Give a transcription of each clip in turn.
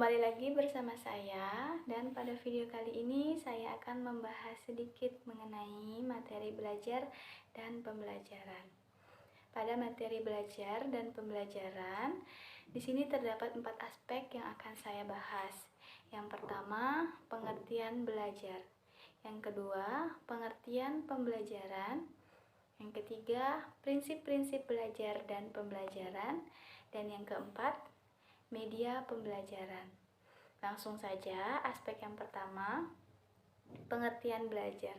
Kembali lagi bersama saya, dan pada video kali ini saya akan membahas sedikit mengenai materi belajar dan pembelajaran. Pada materi belajar dan pembelajaran, di sini terdapat 4 aspek yang akan saya bahas. Yang pertama, pengertian belajar. Yang kedua, pengertian pembelajaran. Yang ketiga, prinsip-prinsip belajar dan pembelajaran. Dan yang keempat, media pembelajaran. Langsung saja, aspek yang pertama, pengertian belajar.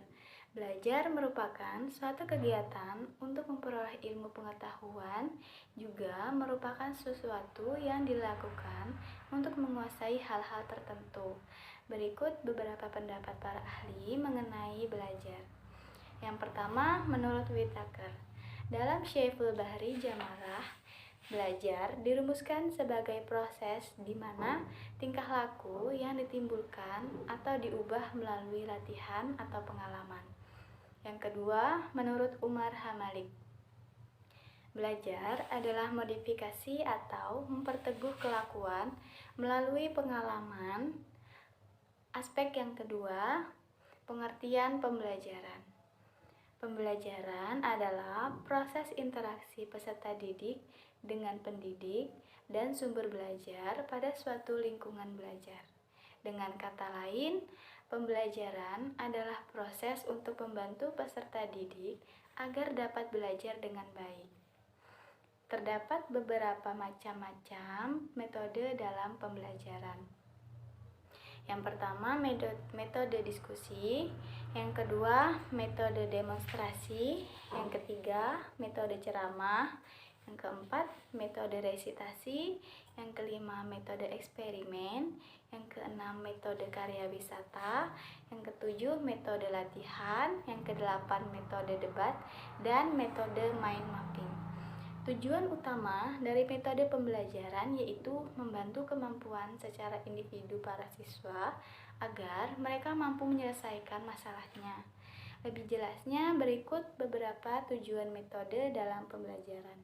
Belajar merupakan suatu kegiatan untuk memperoleh ilmu pengetahuan, juga merupakan sesuatu yang dilakukan untuk menguasai hal-hal tertentu. Berikut beberapa pendapat para ahli mengenai belajar. Yang pertama, menurut Whitaker, dalam Syaiful Bahri Jamarah, belajar dirumuskan sebagai proses di mana tingkah laku yang ditimbulkan atau diubah melalui latihan atau pengalaman. Yang kedua, menurut Umar Hamalik, belajar adalah modifikasi atau memperteguh kelakuan melalui pengalaman. Aspek yang kedua, pengertian pembelajaran. Pembelajaran adalah proses interaksi peserta didik dengan pendidik dan sumber belajar pada suatu lingkungan belajar. Dengan kata lain, pembelajaran adalah proses untuk membantu peserta didik agar dapat belajar dengan baik. Terdapat beberapa macam-macam metode dalam pembelajaran. Yang pertama, metode diskusi. Yang kedua, metode demonstrasi. Yang ketiga, metode ceramah. Yang keempat, metode resitasi. Yang kelima, metode eksperimen. Yang keenam, metode karya wisata. Yang ketujuh, metode latihan. Yang kedelapan, metode debat. Dan metode mind mapping. Tujuan utama dari metode pembelajaran yaitu membantu kemampuan secara individu para siswa agar mereka mampu menyelesaikan masalahnya. Lebih jelasnya berikut beberapa tujuan metode dalam pembelajaran.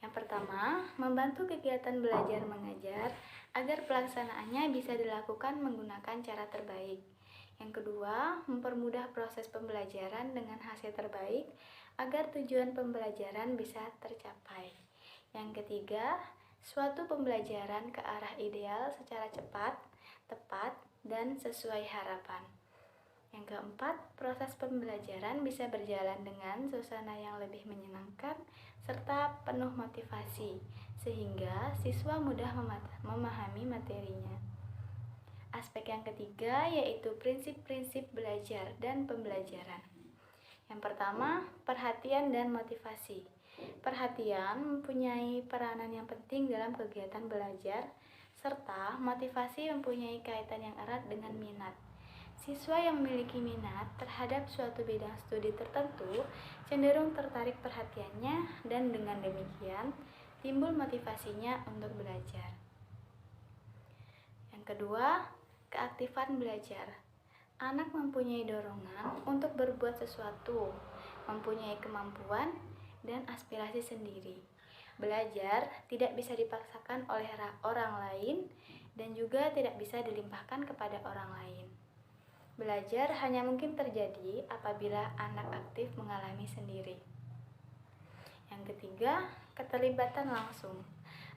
Yang pertama, membantu kegiatan belajar mengajar agar pelaksanaannya bisa dilakukan menggunakan cara terbaik. Yang kedua, mempermudah proses pembelajaran dengan hasil terbaik agar tujuan pembelajaran bisa tercapai. Yang ketiga, suatu pembelajaran ke arah ideal secara cepat, tepat, dan sesuai harapan. Yang keempat, proses pembelajaran bisa berjalan dengan suasana yang lebih menyenangkan serta penuh motivasi, sehingga siswa mudah memahami materinya. Aspek yang ketiga yaitu prinsip-prinsip belajar dan pembelajaran. Yang pertama, perhatian dan motivasi. Perhatian mempunyai peranan yang penting dalam kegiatan belajar, serta motivasi mempunyai kaitan yang erat dengan minat. Siswa yang memiliki minat terhadap suatu bidang studi tertentu cenderung tertarik perhatiannya, dan dengan demikian timbul motivasinya untuk belajar. Yang kedua, keaktifan belajar. Anak mempunyai dorongan untuk berbuat sesuatu, mempunyai kemampuan dan aspirasi sendiri. Belajar tidak bisa dipaksakan oleh orang lain dan juga tidak bisa dilimpahkan kepada orang lain. Belajar hanya mungkin terjadi apabila anak aktif mengalami sendiri. Yang ketiga, keterlibatan langsung.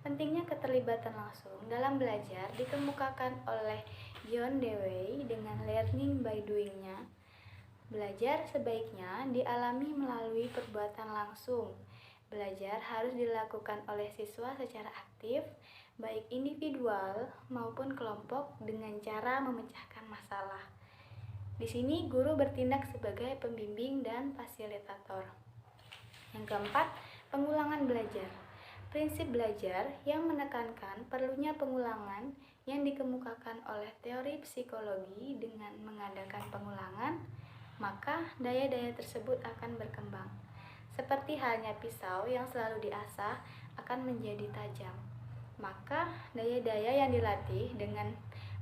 Pentingnya keterlibatan langsung dalam belajar dikemukakan oleh John Dewey dengan learning by doing-nya. Belajar sebaiknya dialami melalui perbuatan langsung. Belajar harus dilakukan oleh siswa secara aktif, baik individual maupun kelompok, dengan cara memecahkan masalah. Di sini guru bertindak sebagai pembimbing dan fasilitator. Yang keempat, pengulangan belajar. Prinsip belajar yang menekankan perlunya pengulangan yang dikemukakan oleh teori psikologi. Dengan mengadakan pengulangan, maka daya-daya tersebut akan berkembang. Seperti halnya pisau yang selalu diasah akan menjadi tajam, maka daya-daya yang dilatih dengan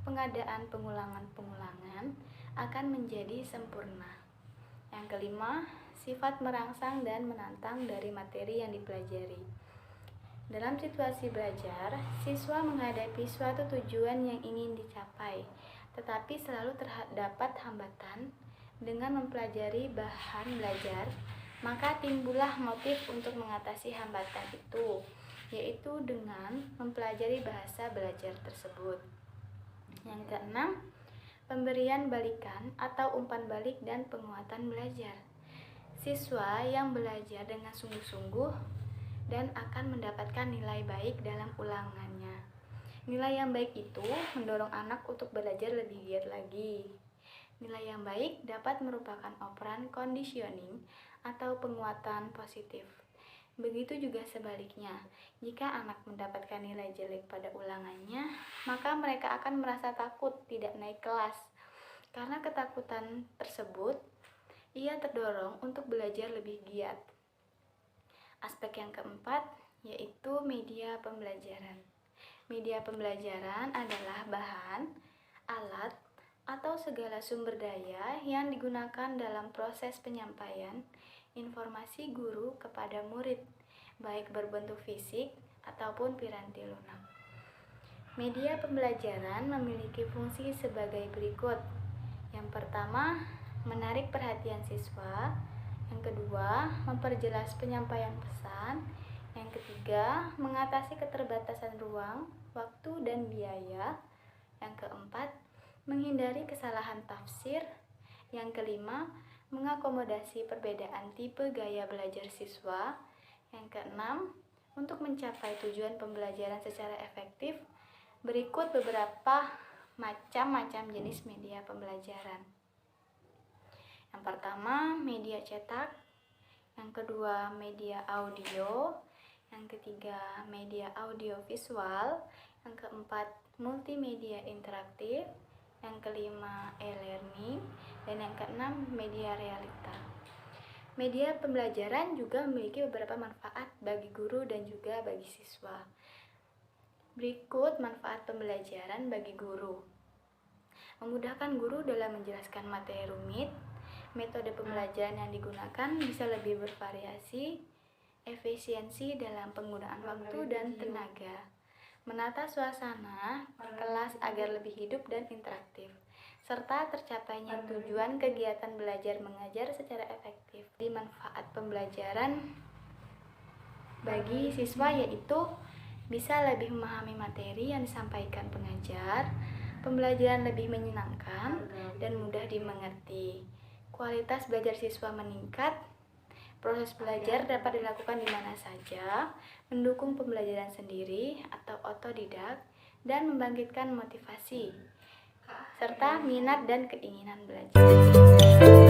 pengadaan pengulangan-pengulangan akan menjadi sempurna. Yang kelima, sifat merangsang dan menantang dari materi yang dipelajari. Dalam situasi belajar, siswa menghadapi suatu tujuan yang ingin dicapai, tetapi selalu terdapat hambatan. Dengan mempelajari bahan belajar, maka timbullah motif untuk mengatasi hambatan itu, yaitu dengan mempelajari bahasa belajar tersebut. Yang keenam, pemberian balikan atau umpan balik dan penguatan belajar. Siswa yang belajar dengan sungguh-sungguh dan akan mendapatkan nilai baik dalam ulangannya. Nilai yang baik itu mendorong anak untuk belajar lebih giat lagi. Nilai yang baik dapat merupakan operan conditioning atau penguatan positif. Begitu juga sebaliknya, jika anak mendapatkan nilai jelek pada ulangannya, maka mereka akan merasa takut tidak naik kelas. Karena ketakutan tersebut, ia terdorong untuk belajar lebih giat. Aspek yang keempat yaitu media pembelajaran. Media pembelajaran adalah bahan, alat, atau segala sumber daya yang digunakan dalam proses penyampaian informasi guru kepada murid, baik berbentuk fisik ataupun piranti lunak. Media pembelajaran memiliki fungsi sebagai berikut. Yang pertama, menarik perhatian siswa. Yang kedua, memperjelas penyampaian pesan. Yang ketiga, mengatasi keterbatasan ruang, waktu, dan biaya. Yang keempat, menghindari kesalahan tafsir. Yang kelima, mengakomodasi perbedaan tipe gaya belajar siswa. Yang keenam, untuk mencapai tujuan pembelajaran secara efektif, berikut beberapa macam-macam jenis media pembelajaran. Yang pertama, media cetak. Yang kedua, media audio. Yang ketiga, media audiovisual. Yang keempat, multimedia interaktif. Yang kelima, e-learning. Dan yang keenam, media realita. Media pembelajaran juga memiliki beberapa manfaat bagi guru dan juga bagi siswa. Berikut manfaat pembelajaran bagi guru. Memudahkan guru dalam menjelaskan materi rumit. Metode pembelajaran yang digunakan bisa lebih bervariasi. Efisiensi dalam penggunaan waktu dan tenaga. Menata suasana kelas agar lebih hidup dan interaktif, serta tercapainya tujuan kegiatan belajar mengajar secara efektif. Di manfaat pembelajaran bagi siswa yaitu bisa lebih memahami materi yang disampaikan pengajar, pembelajaran lebih menyenangkan dan mudah dimengerti, kualitas belajar siswa meningkat, proses belajar dapat dilakukan di mana saja, mendukung pembelajaran sendiri atau otodidak, dan membangkitkan motivasi, serta minat dan keinginan belajar.